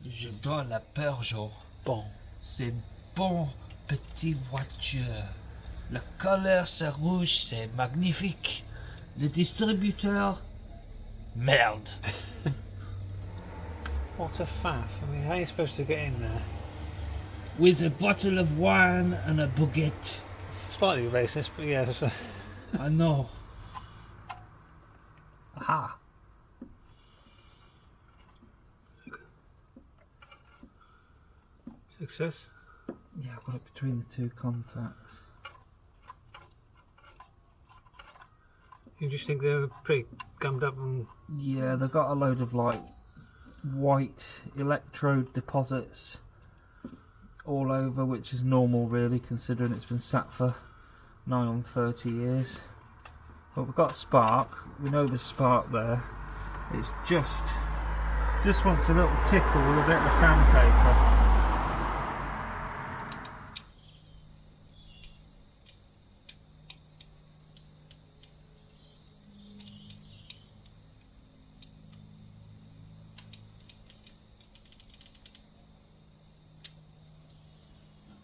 J'adore la Peugeot. Bon. C'est bon petit voiture. La couleur c'est rouge, c'est magnifique. Le distributeur, merde. What a faff. I mean, how are you supposed to get in there? With a bottle of wine and a baguette. Slightly racist, but yeah. That's right. I know. Aha. Success. Yeah, I've got it between the two contacts. You just think they're pretty gummed up and... Yeah, they've got a load of like white electrode deposits all over, which is normal really considering it's been sat for nigh on 30 years. But we've got spark, we know there's spark there. It's just wants a little tickle with a bit of sandpaper.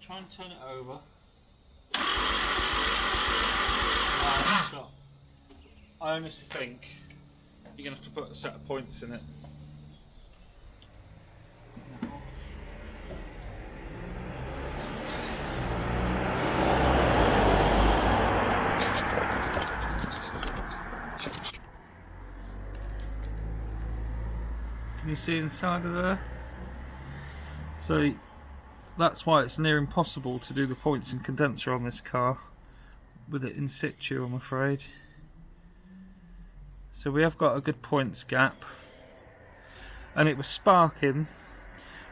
Try and turn it over. I honestly think you're going to have to put a set of points in it. Can you see inside of there? So that's why it's near impossible to do the points and condenser on this car with it in situ, I'm afraid. So we have got a good points gap, and it was sparking,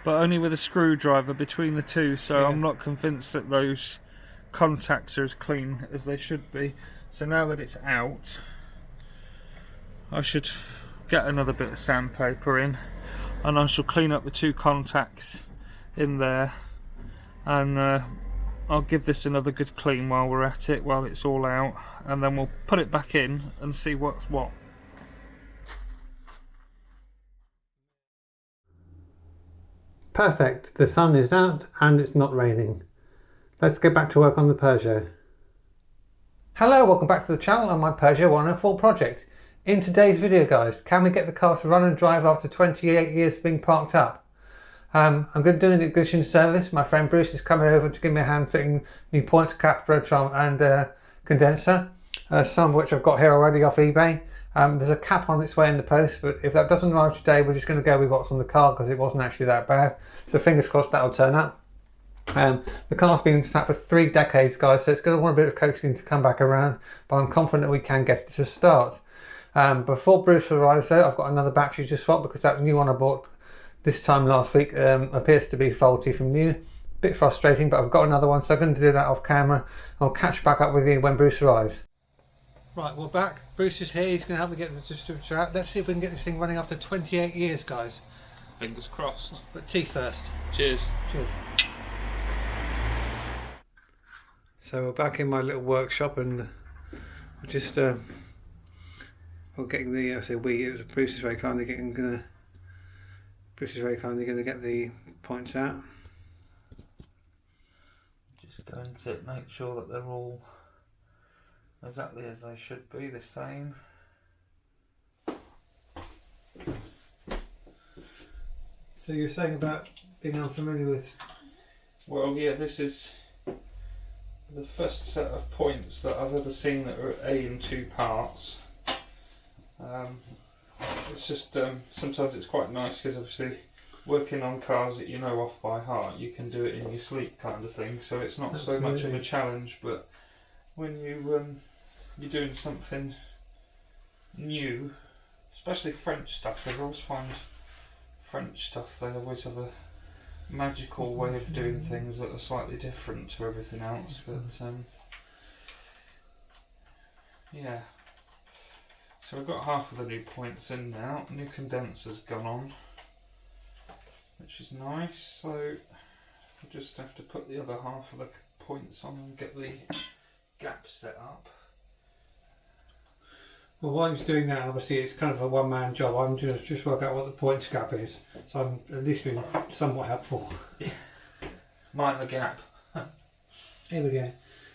but only with a screwdriver between the two, so yeah. I'm not convinced that those contacts are as clean as they should be. So now that it's out, I should get another bit of sandpaper in, and I shall clean up the two contacts in there, and I'll give this another good clean while we're at it, while it's all out, and then we'll put it back in and see what's what. Perfect. The sun is out and it's not raining. Let's get back to work on the Peugeot. Hello, welcome back to the channel on my Peugeot 104 project. In today's video guys, can we get the car to run and drive after 28 years of being parked up? I'm going to do an ignition service. My friend Bruce is coming over to give me a hand fitting new points cap, rotor and condenser, some of which I've got here already off eBay. There's a cap on its way in the post, but if that doesn't arrive today, we're just going to go with what's on the car because it wasn't actually that bad. So fingers crossed that'll turn up. The car's been sat for 3 decades, guys, so it's going to want a bit of coaxing to come back around, but I'm confident we can get it to start. Before Bruce arrives though, I've got another battery to swap because that new one I bought this time last week appears to be faulty from new. Bit frustrating, but I've got another one, so I'm going to do that off camera. I'll catch back up with you when Bruce arrives. Right, we're back. Bruce is here. He's going to help me get the distributor out. Let's see if we can get this thing running after 28 years, guys. Fingers crossed. But tea first. Cheers. Cheers. So we're back in my little workshop, and we're just we're getting the. I say we. It was Bruce is very kindly getting. Bruce is very kindly going to get the points out. Just going to make sure that they're all exactly as they should be, the same. So you're saying about being unfamiliar with... Well, yeah, this is the first set of points that I've ever seen that are A in 2 parts. It's just sometimes it's quite nice because obviously working on cars that you know off by heart, you can do it in your sleep kind of thing, so it's not so much of a challenge. But when you're doing something new, especially French stuff, because I always find French stuff, they always have a magical way of doing things that are slightly different to everything else. But yeah, so we've got half of the new points in now. New condenser's gone on, which is nice, so we'll just have to put the other half of the points on and get the gap set up. Well, while he's doing that, obviously it's kind of a one-man job. I'm just work out what the points gap is, so I'm at least being somewhat helpful. Mind the gap. Here we go.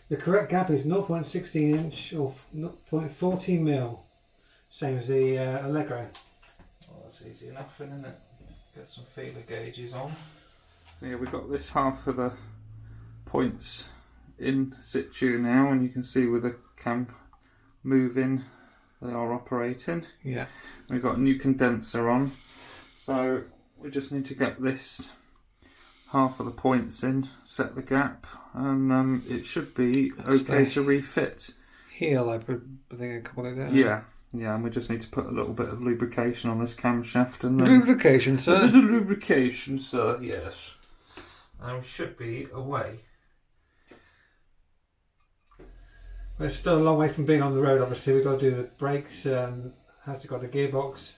The correct gap is 0.16 inch or 0.14 mil, same as the Allegro. Well, that's easy enough, isn't it? Get some feeler gauges on. So yeah, we've got this half of the points in situ now, and you can see with the cam moving, they are operating. Yeah. We've got a new condenser on, so we just need to get this half of the points in, set the gap, and it should be okay to refit. Heel, I think I call it that. Yeah, yeah, and we just need to put a little bit of lubrication on this camshaft, and then Lubrication, sir. a little lubrication, sir. Yes, and we should be away. We're still a long way from being on the road. Obviously, we've got to do the brakes. Has it got a gearbox?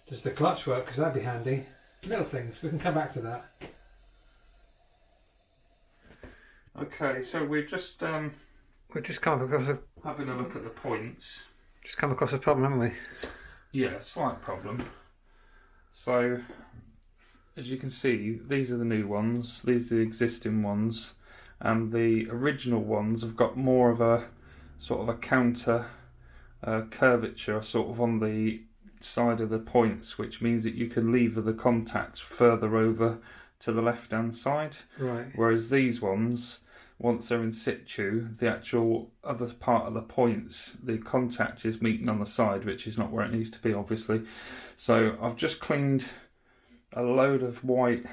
Does the clutch work? Because that'd be handy. Little things. We can come back to that. Okay, so we've just come across having a look at the points. a problem, haven't we? Yeah, slight problem. So, as you can see, these are the new ones. These are the existing ones, and the original ones have got more of a sort of a counter curvature sort of on the side of the points, which means that you can lever the contacts further over to the left hand side. Right. Whereas these ones, once they're in situ, the actual other part of the points, the contact is meeting on the side, which is not where it needs to be, obviously. So I've just cleaned a load of white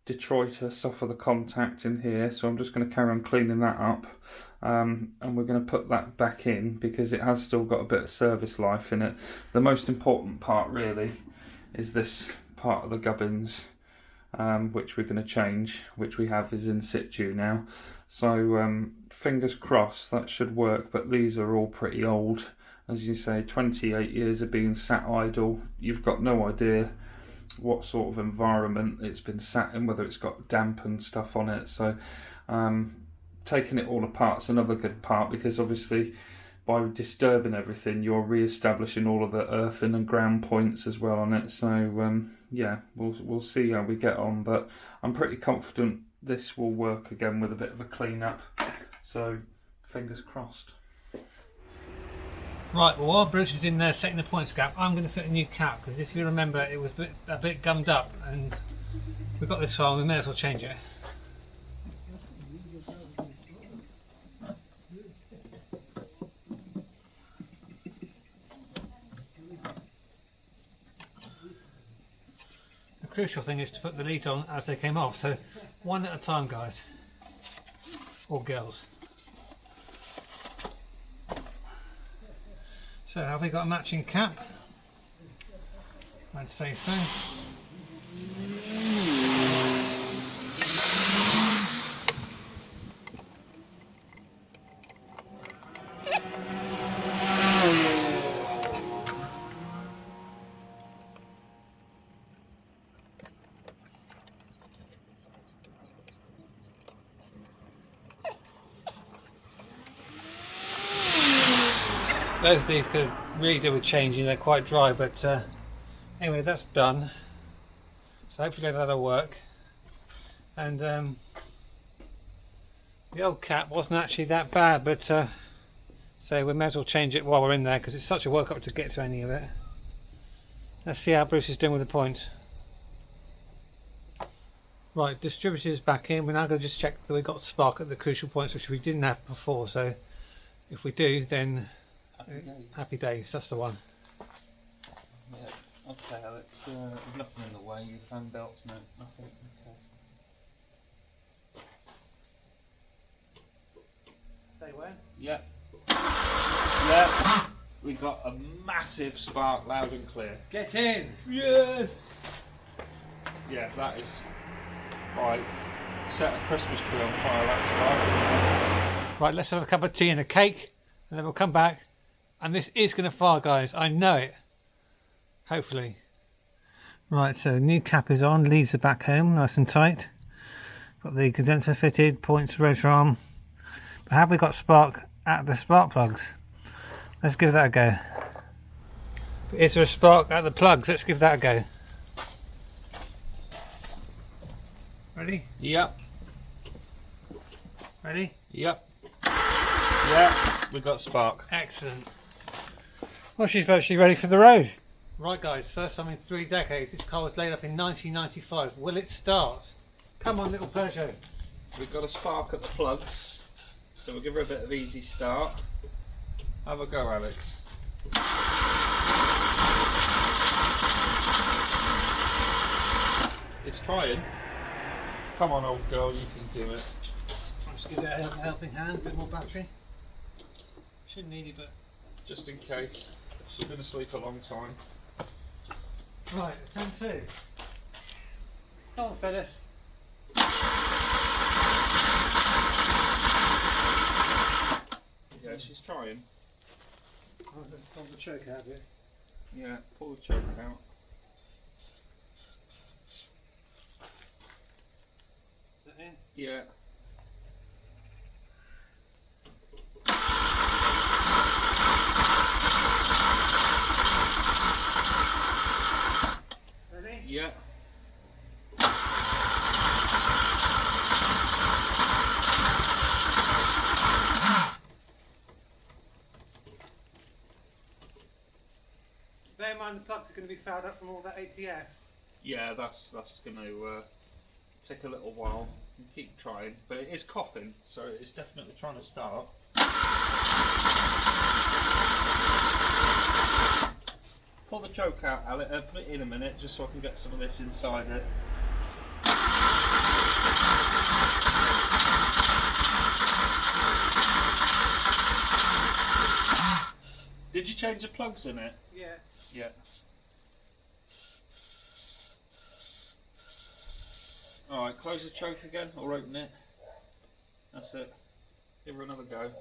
Detroiter softer the contact in here, so I'm just going to carry on cleaning that up, and we're going to put that back in because it has still got a bit of service life in it. The most important part really is this part of the gubbins, which we're going to change, which we have is in situ now, so fingers crossed that should work. But these are all pretty old, as you say, 28 years of being sat idle. You've got no idea what sort of environment it's been sat in, whether it's got damp and stuff on it. So taking it all apart is another good part, because obviously by disturbing everything you're re-establishing all of the earthing and ground points as well on it. So yeah, we'll see how we get on, but I'm pretty confident this will work again with a bit of a clean up, so fingers crossed. Right, well, while Bruce is in there setting the points gap, I'm going to fit a new cap, because if you remember it was a bit gummed up, and we got this far, we may as well change it. The crucial thing is to put the leads on as they came off, so one at a time, guys, or girls. So have we got a matching cap? I'd say so. Those of these could really do with changing, they're quite dry, but anyway, that's done. So hopefully that'll work. And the old cap wasn't actually that bad, but so we may as well change it while we're in there, because it's such a workup to get to any of it. Let's see how Bruce is doing with the points. Right, distributor's back in. We're now going to just check that we've got spark at the crucial points, which we didn't have before, so if we do, then happy days, that's the one. Yeah, okay, Alex, nothing in the way, your fan belts, no, nothing, okay. Say when? Yeah. Yeah, we got a massive spark, loud and clear. Get in! Yes! Yeah, that is, right, set a Christmas tree on fire, that's right. Right, let's have a cup of tea and a cake, and then we'll come back. And this is going to fire, guys. I know it. Hopefully. Right, so new cap is on. Leads are back home, nice and tight. Got the condenser fitted, points, rotor arm. But have we got spark at the spark plugs? Let's give that a go. Is there a spark at the plugs? Let's give that a go. Ready? Yep. Ready? Yep. Yeah, we got spark. Excellent. Well, she's virtually ready for the road. Right guys, first time in 3 decades, this car was laid up in 1995. Will it start? Come on, little Peugeot. We've got a spark at the plugs, so we'll give her a bit of easy start. Have a go, Alex. It's trying. Come on, old girl, you can do it. I'll just give it a helping hand, a bit more battery. Shouldn't need it, but... Just in case. She's been asleep a long time. Right, attempt 2. Come on, Phyllis. Yeah, she's trying. Oh, let's pull the choke out of it. Yeah, pull the choke out. Is that in? Yeah. Ready? Yeah. Bear in mind the plugs are going to be fouled up from all that ATF. Yeah, that's going to take a little while. You keep trying, but it is coughing, so it's definitely trying to start. Pull the choke out, Alex. Put it in a minute, just so I can get some of this inside it. Did you change the plugs in it? Yeah. Yeah. Alright, close the choke again, or open it. That's it. Give her another go.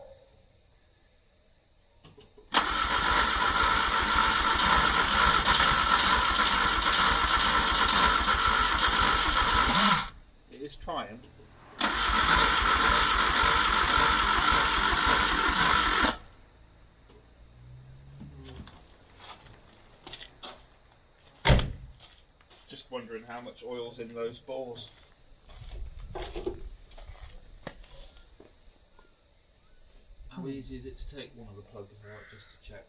It is trying. Just wondering how much oil's in those balls. How easy is it to take one of the plugs out just to check?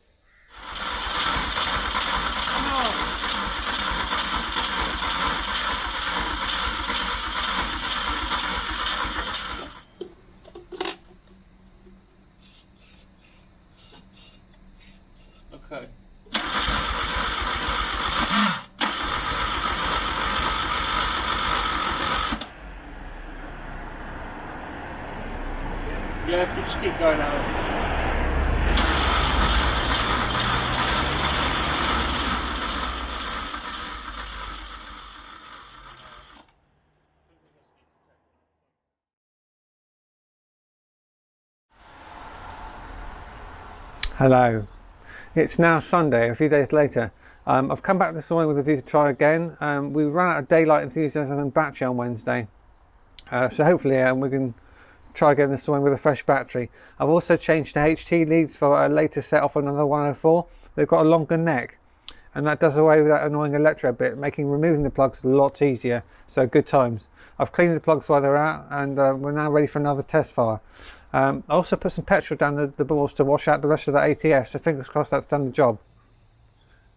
Okay. Yeah, just keep going out. Hello. It's now Sunday, a few days later. I've come back this morning with a view to try again. We ran out of daylight enthusiasm and battery on Wednesday. So hopefully we can try again this morning with a fresh battery. I've also changed to HT leads for a later set off another 104. They've got a longer neck, and that does away with that annoying electro bit, making removing the plugs a lot easier. So good times. I've cleaned the plugs while they're out, and we're now ready for another test fire. I also put some petrol down the balls to wash out the rest of the ATF, so fingers crossed that's done the job.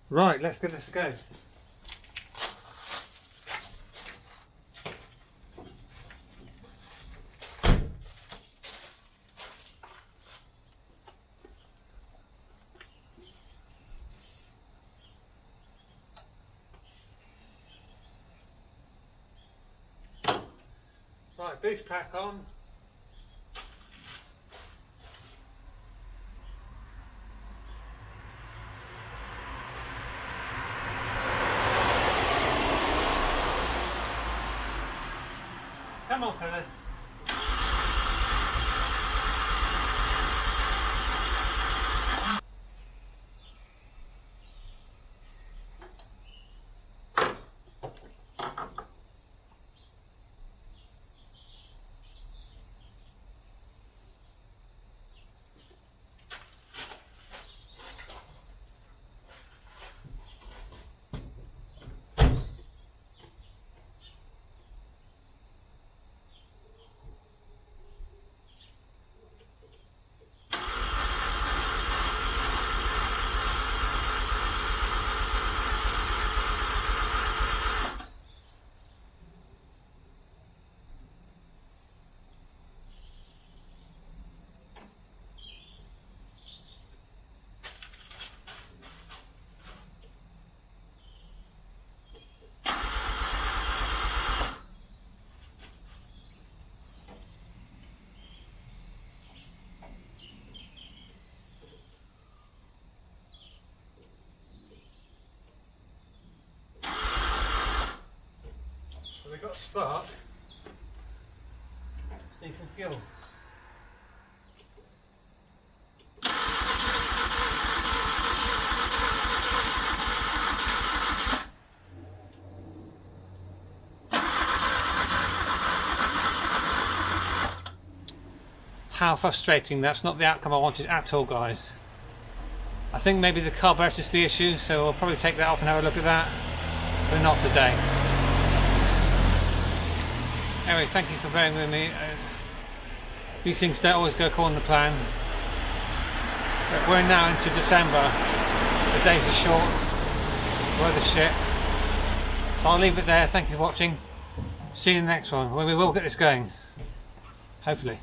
Right, let's give this a go. Right, boost pack on. Come on, fellas. got spark. Need some fuel. How frustrating, that's not the outcome I wanted at all, guys. I think maybe the carburetor's the issue, so we'll probably take that off and have a look at that, but not today. Anyway, thank you for bearing with me. These things don't always go according to plan. But we're now into December. The days are short, weather's shit. So I'll leave it there, thank you for watching. See you in the next one, where we will get this going. Hopefully.